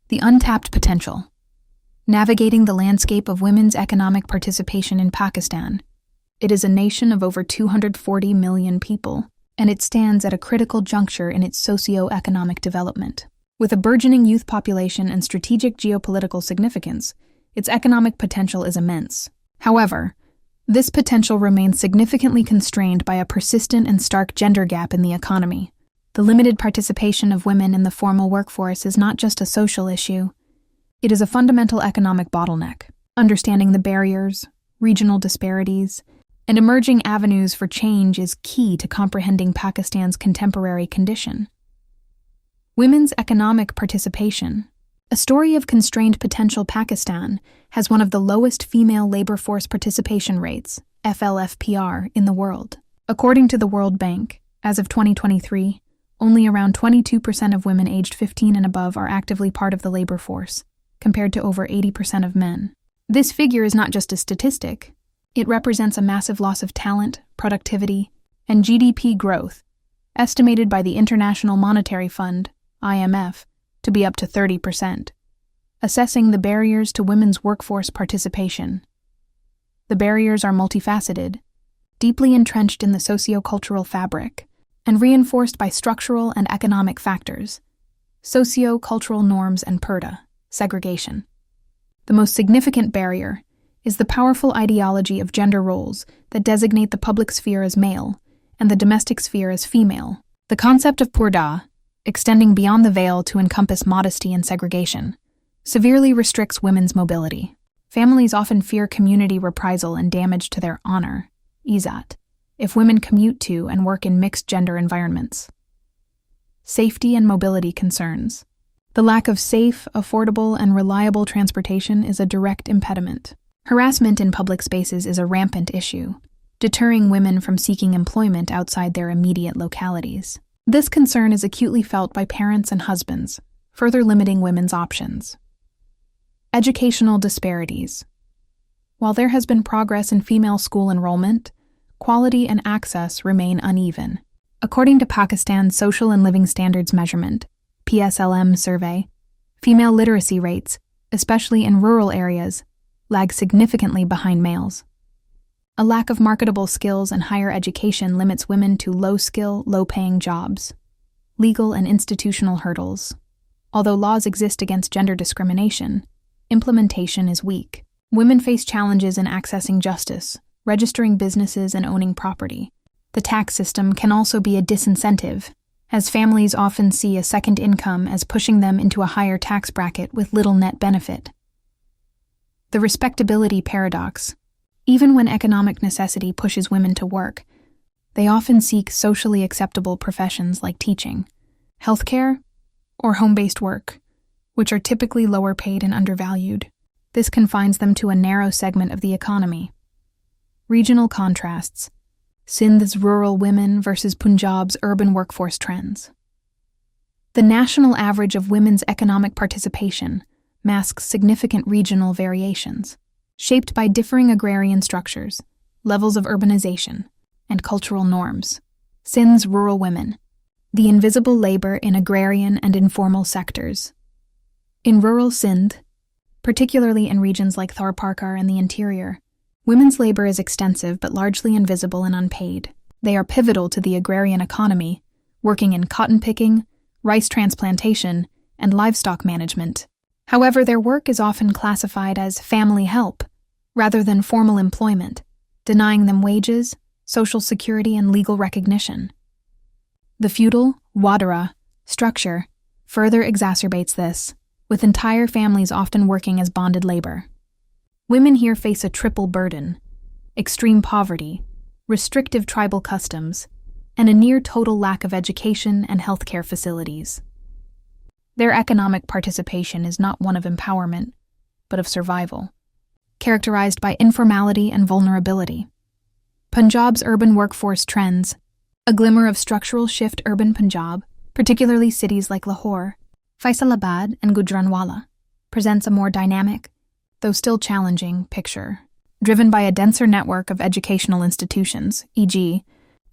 The untapped potential. Navigating the landscape of women's economic participation in Pakistan. It is a nation of over 240 million people, and it stands at a critical juncture in its socio-economic development. With a burgeoning youth population and strategic geopolitical significance, its economic potential is immense. However, this potential remains significantly constrained by a persistent and stark gender gap in the economy. The limited participation of women in the formal workforce is not just a social issue, it is a fundamental economic bottleneck. Understanding the barriers, regional disparities, and emerging avenues for change is key to comprehending Pakistan's contemporary condition. Women's economic participation. A story of constrained potential. Pakistan has one of the lowest female labor force participation rates, FLFPR, in the world. According to the World Bank, as of 2023, only around 22% of women aged 15 and above are actively part of the labor force, compared to over 80% of men. This figure is not just a statistic. It represents a massive loss of talent, productivity, and GDP growth, estimated by the International Monetary Fund, IMF, to be up to 30%. Assessing the barriers to women's workforce participation. The barriers are multifaceted, deeply entrenched in the socio-cultural fabric, and reinforced by structural and economic factors. Socio-cultural norms and purdah, segregation. The most significant barrier is the powerful ideology of gender roles that designate the public sphere as male and the domestic sphere as female. The concept of purdah, extending beyond the veil to encompass modesty and segregation, severely restricts women's mobility. Families often fear community reprisal and damage to their honor, izzat, if women commute to and work in mixed-gender environments. Safety and mobility concerns. The lack of safe, affordable, and reliable transportation is a direct impediment. Harassment in public spaces is a rampant issue, deterring women from seeking employment outside their immediate localities. This concern is acutely felt by parents and husbands, further limiting women's options. Educational disparities. While there has been progress in female school enrollment, quality and access remain uneven. According to Pakistan's Social and Living Standards Measurement, PSLM survey, female literacy rates, especially in rural areas, lag significantly behind males. A lack of marketable skills and higher education limits women to low-skill, low-paying jobs. Legal and institutional hurdles. Although laws exist against gender discrimination, implementation is weak. Women face challenges in accessing justice, registering businesses, and owning property. The tax system can also be a disincentive, as families often see a second income as pushing them into a higher tax bracket with little net benefit. The respectability paradox. Even when economic necessity pushes women to work, they often seek socially acceptable professions like teaching, healthcare, or home-based work, which are typically lower paid and undervalued. This confines them to a narrow segment of the economy. Regional contrasts. Sindh's rural women versus Punjab's urban workforce trends. The national average of women's economic participation masks significant regional variations, shaped by differing agrarian structures, levels of urbanization, and cultural norms. Sindh's rural women. The invisible labor in agrarian and informal sectors. In rural Sindh, particularly in regions like Tharparkar and the interior, women's labor is extensive but largely invisible and unpaid. They are pivotal to the agrarian economy, working in cotton picking, rice transplantation, and livestock management. However, their work is often classified as family help, rather than formal employment, denying them wages, social security, and legal recognition. The feudal, wadara, structure further exacerbates this, with entire families often working as bonded labor. Women here face a triple burden: extreme poverty, restrictive tribal customs, and a near-total lack of education and healthcare facilities. Their economic participation is not one of empowerment, but of survival, characterized by informality and vulnerability. Punjab's urban workforce trends. A glimmer of structural shift. Urban Punjab, particularly cities like Lahore, Faisalabad, and Gujranwala, presents a more dynamic, though still challenging, picture, driven by a denser network of educational institutions, e.g.,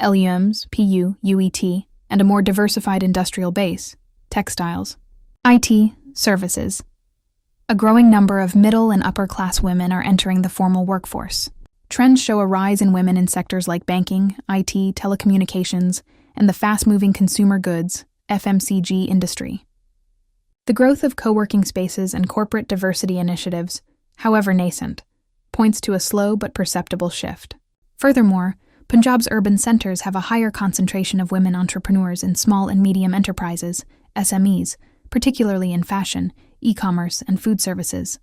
LUMs, PU, UET, and a more diversified industrial base, textiles, IT, services. A growing number of middle and upper-class women are entering the formal workforce. Trends show a rise in women in sectors like banking, IT, telecommunications, and the fast-moving consumer goods, FMCG industry. The growth of co-working spaces and corporate diversity initiatives, however nascent, points to a slow but perceptible shift. Furthermore, Punjab's urban centers have a higher concentration of women entrepreneurs in small and medium enterprises, SMEs, particularly in fashion, e-commerce, and food services.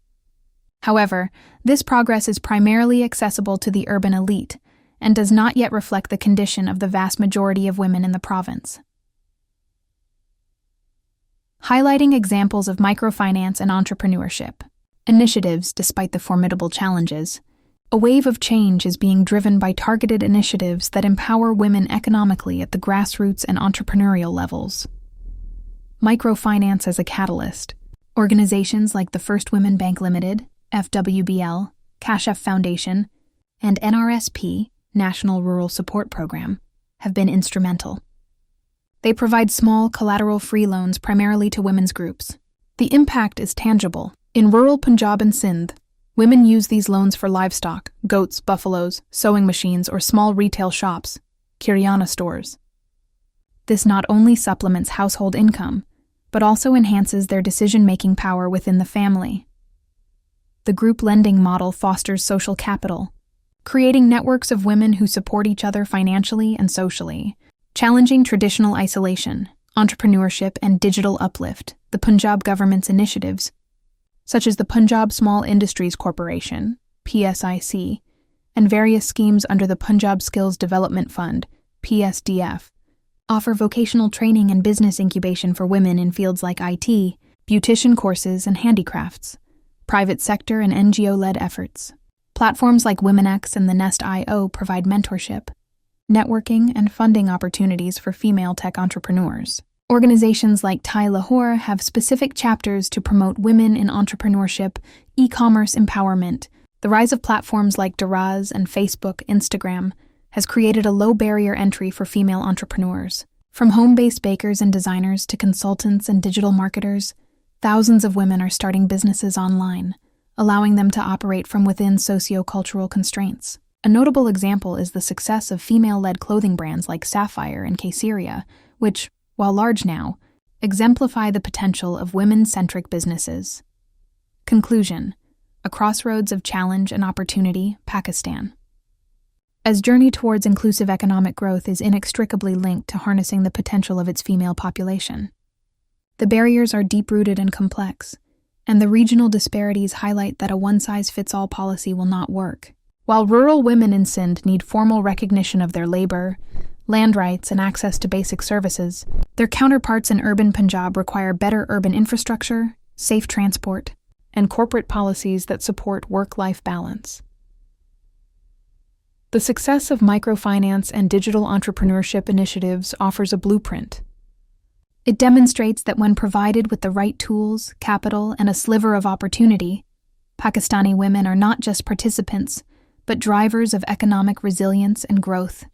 However, this progress is primarily accessible to the urban elite and does not yet reflect the condition of the vast majority of women in the province. Highlighting examples of microfinance and entrepreneurship initiatives. Despite the formidable challenges, a wave of change is being driven by targeted initiatives that empower women economically at the grassroots and entrepreneurial levels. Microfinance as a catalyst. Organizations like the First Women Bank Limited, FWBL, Cash-F Foundation, and NRSP, National Rural Support Program, have been instrumental. They provide small, collateral-free loans primarily to women's groups. The impact is tangible. In rural Punjab and Sindh, women use these loans for livestock, goats, buffaloes, sewing machines, or small retail shops, Kiryana stores. This not only supplements household income, but also enhances their decision-making power within the family. The group lending model fosters social capital, creating networks of women who support each other financially and socially. Challenging traditional isolation, entrepreneurship, and digital uplift. The Punjab government's initiatives, such as the Punjab Small Industries Corporation, PSIC, and various schemes under the Punjab Skills Development Fund, PSDF, offer vocational training and business incubation for women in fields like IT, beautician courses, and handicrafts, private sector and NGO-led efforts. Platforms like WomenX and the Nest.io provide mentorship, networking, and funding opportunities for female tech entrepreneurs. Organizations like Thai Lahore have specific chapters to promote women in entrepreneurship, e-commerce empowerment. The rise of platforms like Daraz and Facebook, Instagram has created a low-barrier entry for female entrepreneurs. From home-based bakers and designers to consultants and digital marketers, thousands of women are starting businesses online, allowing them to operate from within socio-cultural constraints. A notable example is the success of female-led clothing brands like Sapphire and Kayseria, which, while large now, exemplify the potential of women-centric businesses. Conclusion: a crossroads of challenge and opportunity, Pakistan. As journey towards inclusive economic growth is inextricably linked to harnessing the potential of its female population. The barriers are deep-rooted and complex, and the regional disparities highlight that a one-size-fits-all policy will not work. While rural women in Sindh need formal recognition of their labor, land rights, and access to basic services, their counterparts in urban Punjab require better urban infrastructure, safe transport, and corporate policies that support work-life balance. The success of microfinance and digital entrepreneurship initiatives offers a blueprint. It demonstrates that when provided with the right tools, capital, and a sliver of opportunity, Pakistani women are not just participants, but drivers of economic resilience and growth.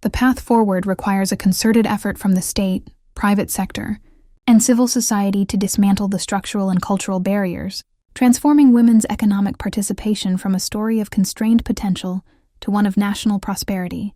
The path forward requires a concerted effort from the state, private sector, and civil society to dismantle the structural and cultural barriers, transforming women's economic participation from a story of constrained potential to one of national prosperity.